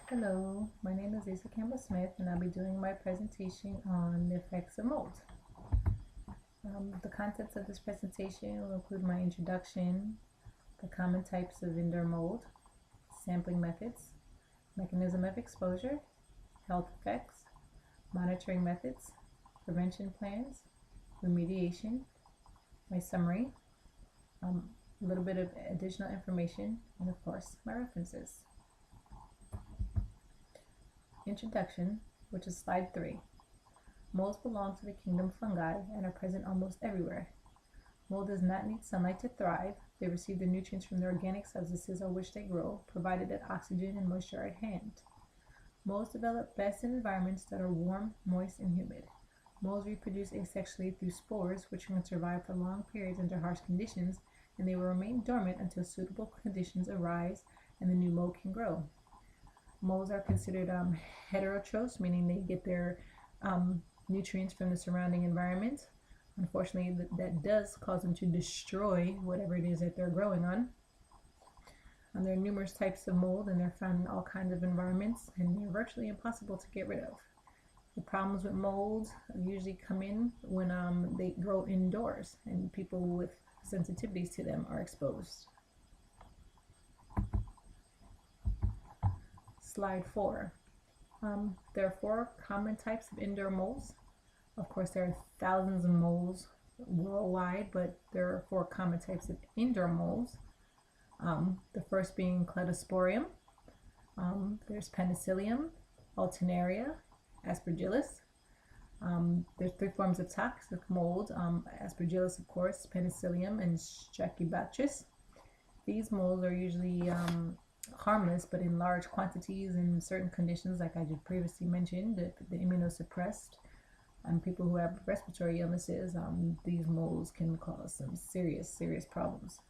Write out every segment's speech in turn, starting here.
Hello, my name is Lisa Campbell-Smith and I'll be doing my presentation on the effects of mold. The contents of this presentation will include my introduction, the common types of indoor mold, sampling methods, mechanism of exposure, health effects, monitoring methods, prevention plans, remediation, my summary, a little bit of additional information, and of course my references. Introduction, which is slide 3. Molds belong to the kingdom fungi and are present almost everywhere. Mold does not need sunlight to thrive. They receive the nutrients from the organic substances on which they grow, provided that oxygen and moisture are at hand. Molds develop best in environments that are warm, moist, and humid. Molds reproduce asexually through spores, which can survive for long periods under harsh conditions, and they will remain dormant until suitable conditions arise and the new mold can grow. Molds are considered heterotrophs, meaning they get their nutrients from the surrounding environment. Unfortunately, that does cause them to destroy whatever it is that they're growing on. There are numerous types of mold, and they're found in all kinds of environments, and they're virtually impossible to get rid of. The problems with mold usually come in when they grow indoors, and people with sensitivities to them are exposed. Slide 4. There are 4 common types of indoor molds. Of course, there are thousands of molds worldwide, but there are 4 common types of indoor molds. The first being Cladosporium. There's Penicillium, Alternaria, Aspergillus. There's 3 forms of toxic mold, Aspergillus, of course, Penicillium, and Stachybotrys. These molds are usually harmless, but in large quantities in certain conditions, like I just previously mentioned, the immunosuppressed and people who have respiratory illnesses, these molds can cause some serious problems.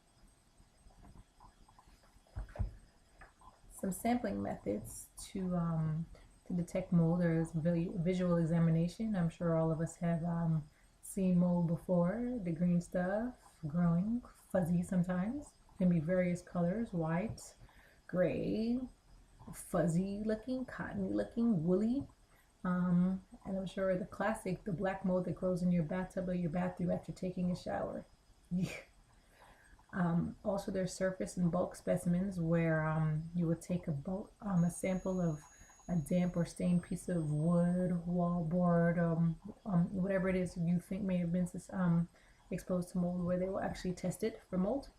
Some sampling methods to detect mold. There is visual examination. I'm sure all of us have seen mold before. The green stuff growing, fuzzy sometimes, can be various colors: white, gray, fuzzy looking, cottony looking, woolly, and I'm sure the classic, the black mold that grows in your bathtub or your bathroom after taking a shower. Also, there's surface and bulk specimens where you would take a sample of a damp or stained piece of wood, wallboard, whatever it is you think may have been exposed to mold, where they will actually test it for mold.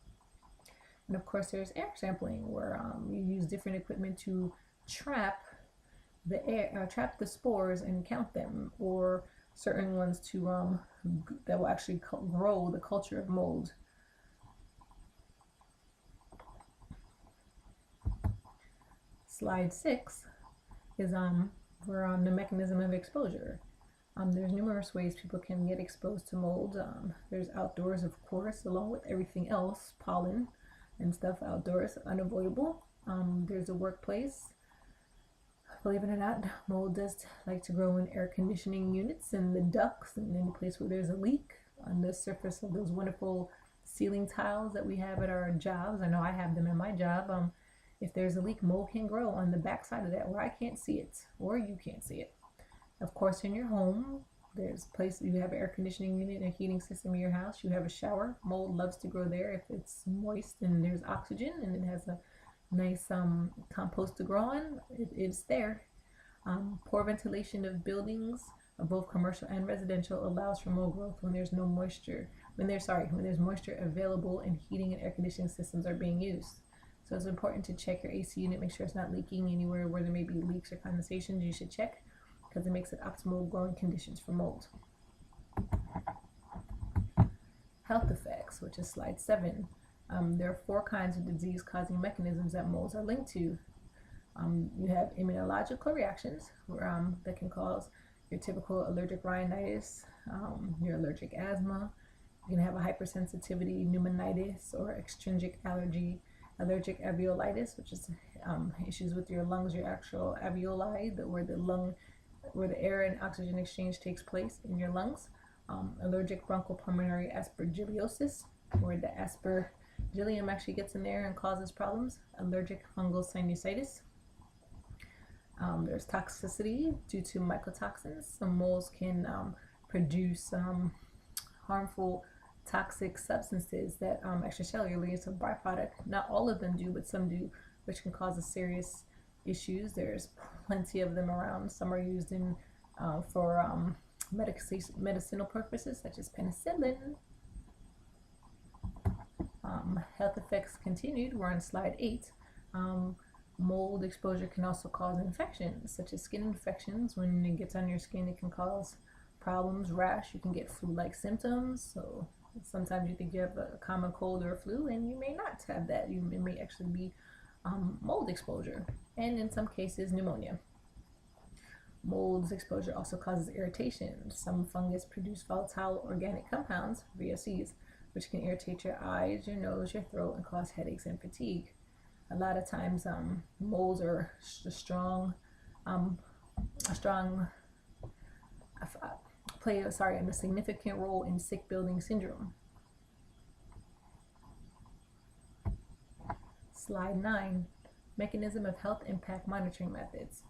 And of course, there's air sampling, where you use different equipment to trap the air, trap the spores and count them, or certain ones to that will actually grow the culture of mold. Slide 6 is we're on the mechanism of exposure. There's numerous ways people can get exposed to mold. There's outdoors, of course, along with everything else, pollen and stuff outdoors, unavoidable. There's a workplace. Believe it or not, mold does like to grow in air conditioning units and the ducts, and any place where there's a leak on the surface of those wonderful ceiling tiles that we have at our jobs. I know I have them at my job. If there's a leak, mold can grow on the back side of that where I can't see it, or you can't see it. Of course, in your home, there's places you have an air conditioning unit and a heating system in your house. You have a shower. Mold loves to grow there if it's moist and there's oxygen and it has a nice compost to grow on. It's there. Poor ventilation of buildings, both commercial and residential, allows for mold growth when there's no moisture. When there's moisture available and heating and air conditioning systems are being used. So it's important to check your AC unit, make sure it's not leaking anywhere where there may be leaks or condensations. You should check, because it makes it optimal growing conditions for mold. Health effects, which is slide 7. There are 4 kinds of disease-causing mechanisms that molds are linked to. You have immunological reactions that can cause your typical allergic rhinitis, your allergic asthma. You can have a hypersensitivity pneumonitis or extrinsic allergic alveolitis, which is issues with your lungs, your actual alveoli, where the air and oxygen exchange takes place in your lungs. Allergic bronchopulmonary aspergillosis, where the aspergillium actually gets in there and causes problems. Allergic fungal sinusitis. There's toxicity due to mycotoxins. Some molds can produce harmful toxic substances that extracellularly is a byproduct. Not all of them do, but some do, which can cause serious issues. There's plenty of them around. Some are used in for medicinal purposes, such as penicillin. Health effects continued. We're on slide 8. Mold exposure can also cause infections, such as skin infections. When it gets on your skin, it can cause problems, rash. You can get flu-like symptoms. So sometimes you think you have a common cold or a flu, and you may not have that. It may actually be mold exposure, and in some cases, pneumonia. Mold exposure also causes irritation. Some fungus produce volatile organic compounds, VOCs, which can irritate your eyes, your nose, your throat, and cause headaches and fatigue. A lot of times, molds are play a significant role in sick building syndrome. Slide 9, mechanism of health impact monitoring methods.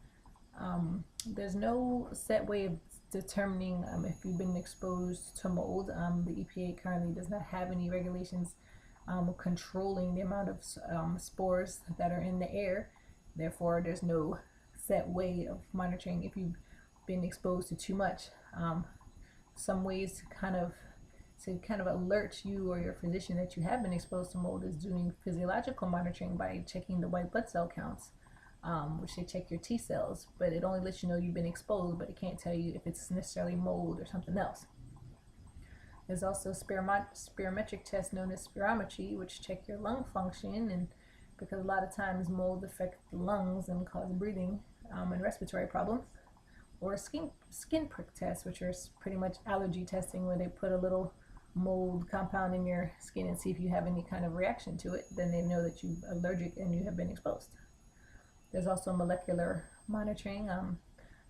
There's no set way of determining if you've been exposed to mold. The EPA currently does not have any regulations controlling the amount of spores that are in the air. Therefore, there's no set way of monitoring if you've been exposed to too much. Some ways to kind of alert you or your physician that you have been exposed to mold is doing physiological monitoring by checking the white blood cell counts, which they check your T cells, but it only lets you know you've been exposed, but it can't tell you if it's necessarily mold or something else. There's also spirometric tests known as spirometry, which check your lung function, and because a lot of times mold affect the lungs and cause breathing and respiratory problems. Or skin prick tests, which are pretty much allergy testing, where they put a little mold compound in your skin and see if you have any kind of reaction to it. Then they know that you're allergic and you have been exposed. There's also molecular monitoring.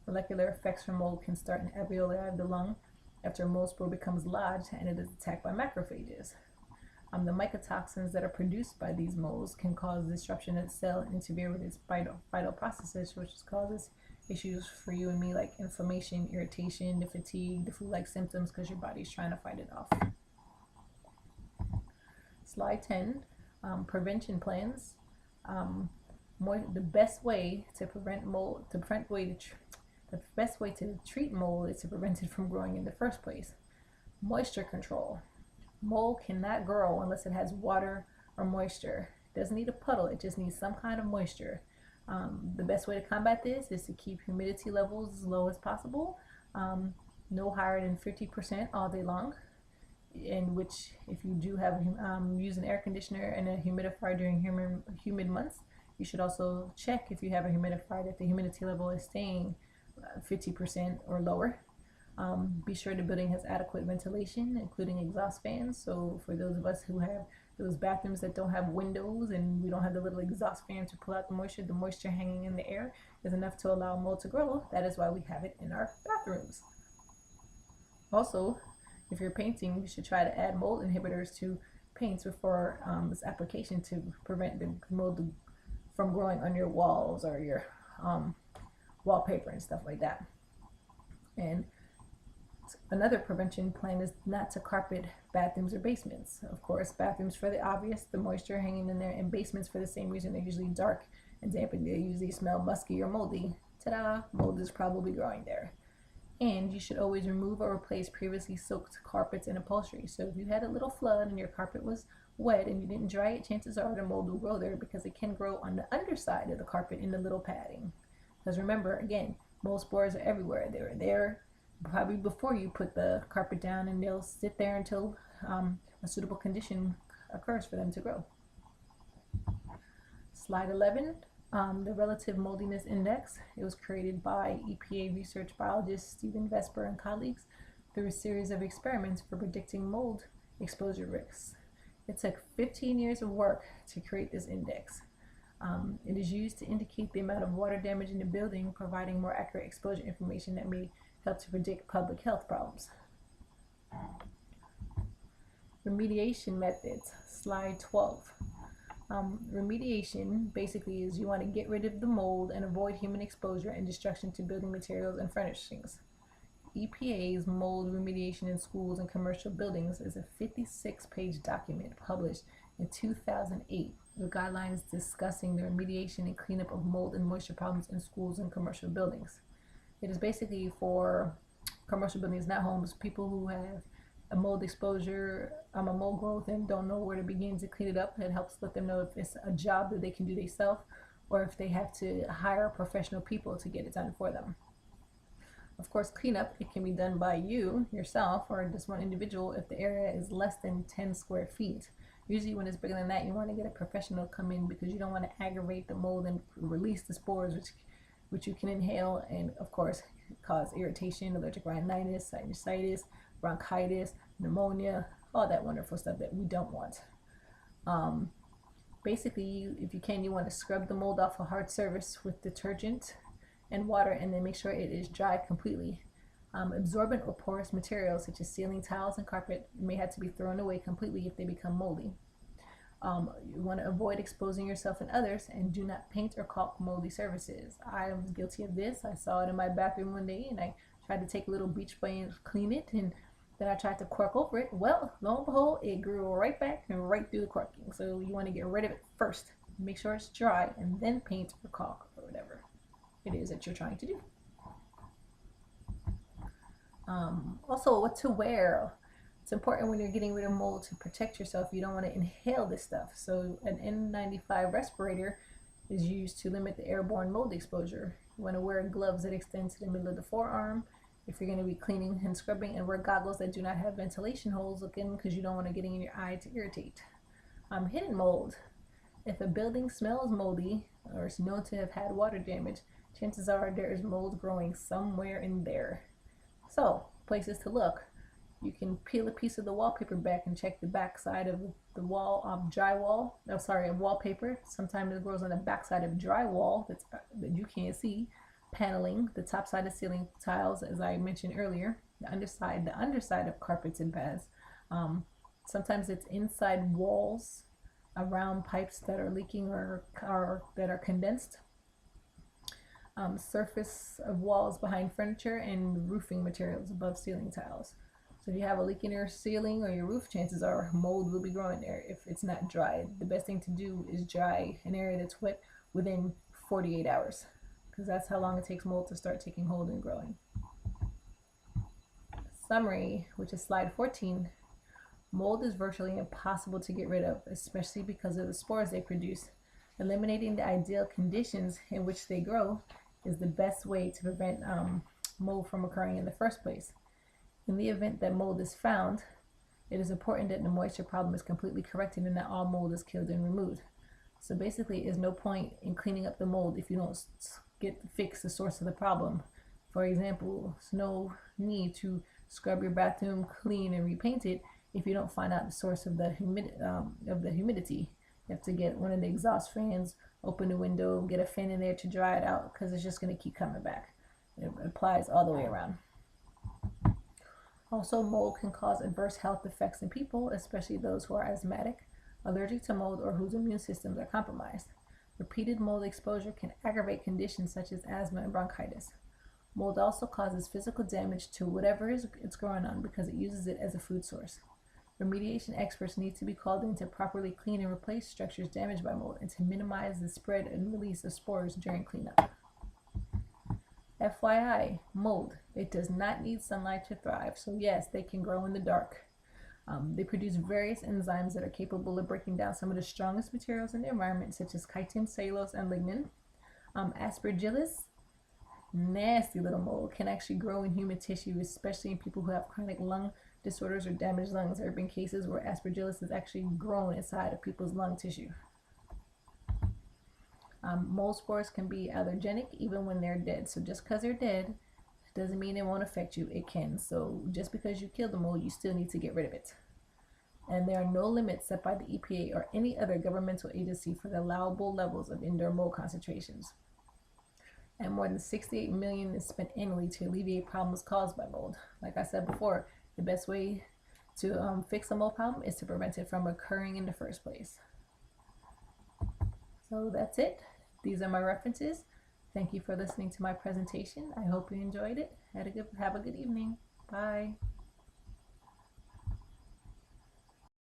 Molecular effects from mold can start in alveoli of the lung after a mold spore becomes lodged and it is attacked by macrophages. The mycotoxins that are produced by these molds can cause disruption of the cell and interfere with its vital processes, which causes issues for you and me like inflammation, irritation, the fatigue, the flu-like symptoms, because your body's trying to fight it off. Slide 10, prevention plans. The best way to prevent mold, the best way to treat mold is to prevent it from growing in the first place. Moisture control. Mold cannot grow unless it has water or moisture. It doesn't need a puddle, it just needs some kind of moisture. The best way to combat this is to keep humidity levels as low as possible, no higher than 50% all day long, in which if you do have use an air conditioner and a humidifier during humid months, you should also check if you have a humidifier that the humidity level is staying 50% or lower. Be sure the building has adequate ventilation, including exhaust fans. So for those of us who have those bathrooms that don't have windows and we don't have the little exhaust fan to pull out the moisture hanging in the air is enough to allow mold to grow. That is why we have it in our bathrooms. Also, if you're painting, you should try to add mold inhibitors to paints before this application to prevent the mold from growing on your walls or your wallpaper and stuff like that. And another prevention plan is not to carpet bathrooms or basements. Of course, bathrooms for the obvious, the moisture hanging in there, and basements for the same reason. They're usually dark and damp and they usually smell musky or moldy. Ta-da! Mold is probably growing there. And you should always remove or replace previously soaked carpets and upholstery. So if you had a little flood and your carpet was wet and you didn't dry it, chances are the mold will grow there because it can grow on the underside of the carpet in the little padding. Because remember, again, mold spores are everywhere. They're there probably before you put the carpet down, and they'll sit there until a suitable condition occurs for them to grow. Slide 11, the Relative Moldiness Index. It was created by EPA research biologist Stephen Vesper and colleagues through a series of experiments for predicting mold exposure risks. It took 15 years of work to create this index. It is used to indicate the amount of water damage in the building, providing more accurate exposure information that may help to predict public health problems. Remediation methods, slide 12. Remediation basically is you want to get rid of the mold and avoid human exposure and destruction to building materials and furnishings. EPA's Mold Remediation in Schools and Commercial Buildings is a 56-page document published in 2008 with guidelines discussing the remediation and cleanup of mold and moisture problems in schools and commercial buildings. It is basically for commercial buildings, not homes, people who have a mold exposure, a mold growth, and don't know where to begin to clean it up. It helps let them know if it's a job that they can do themselves or if they have to hire professional people to get it done for them. Of course, cleanup, it can be done by you, yourself, or just one individual if the area is less than 10 square feet. Usually when it's bigger than that, you want to get a professional to come in because you don't want to aggravate the mold and release the spores, which you can inhale and, of course, cause irritation, allergic rhinitis, sinusitis, bronchitis, pneumonia, all that wonderful stuff that we don't want. Basically, if you can, you want to scrub the mold off a hard surface with detergent and water, and then make sure it is dry completely. Absorbent or porous materials such as ceiling tiles and carpet may have to be thrown away completely if they become moldy. You want to avoid exposing yourself and others, and do not paint or caulk moldy surfaces. I was guilty of this. I saw it in my bathroom one day, and I tried to take a little bleach spray and clean it, and then I tried to cork over it. Well, lo and behold, it grew right back and right through the corking. So you want to get rid of it first. Make sure it's dry, and then paint or caulk or whatever it is that you're trying to do. Also, what to wear. It's important when you're getting rid of mold to protect yourself. You don't want to inhale this stuff. So an N95 respirator is used to limit the airborne mold exposure. You want to wear gloves that extend to the middle of the forearm if you're going to be cleaning and scrubbing, and wear goggles that do not have ventilation holes again because you don't want to get in your eye to irritate. Hidden mold. If a building smells moldy or is known to have had water damage, chances are there is mold growing somewhere in there. So, places to look. You can peel a piece of the wallpaper back and check the back side of the wall of wallpaper. Sometimes it grows on the back side of drywall that you can't see. Paneling, the top side of ceiling tiles, as I mentioned earlier. The underside of carpets and pads. Sometimes it's inside walls, around pipes that are leaking or that are condensed. Surface of walls behind furniture, and roofing materials above ceiling tiles. So if you have a leak in your ceiling or your roof, chances are mold will be growing there if it's not dry. The best thing to do is dry an area that's wet within 48 hours because that's how long it takes mold to start taking hold and growing. Summary, which is slide 14. Mold is virtually impossible to get rid of, especially because of the spores they produce. Eliminating the ideal conditions in which they grow is the best way to prevent mold from occurring in the first place. In the event that mold is found, it is important that the moisture problem is completely corrected and that all mold is killed and removed. So basically, there's no point in cleaning up the mold if you don't fix the source of the problem. For example, there's no need to scrub your bathroom clean and repaint it if you don't find out the source of the humidity. You have to get one of the exhaust fans, open the window, get a fan in there to dry it out because it's just going to keep coming back. It applies all the way around. Also, mold can cause adverse health effects in people, especially those who are asthmatic, allergic to mold, or whose immune systems are compromised. Repeated mold exposure can aggravate conditions such as asthma and bronchitis. Mold also causes physical damage to whatever it's growing on because it uses it as a food source. Remediation experts need to be called in to properly clean and replace structures damaged by mold and to minimize the spread and release of spores during cleanup. FYI, mold. It does not need sunlight to thrive, so yes, they can grow in the dark. They produce various enzymes that are capable of breaking down some of the strongest materials in the environment, such as chitin, cellulose, and lignin. Aspergillus, nasty little mold, can actually grow in human tissue, especially in people who have chronic lung disorders or damaged lungs. There have been cases where aspergillus has actually grown inside of people's lung tissue. Mold spores can be allergenic even when they're dead. So just because they're dead doesn't mean it won't affect you. It can. So just because you kill the mold, you still need to get rid of it. And there are no limits set by the EPA or any other governmental agency for the allowable levels of indoor mold concentrations. And more than $68 million is spent annually to alleviate problems caused by mold. Like I said before, the best way to fix a mold problem is to prevent it from occurring in the first place. So that's it. These are my references. Thank you for listening to my presentation. I hope you enjoyed it. Have a good evening. Bye.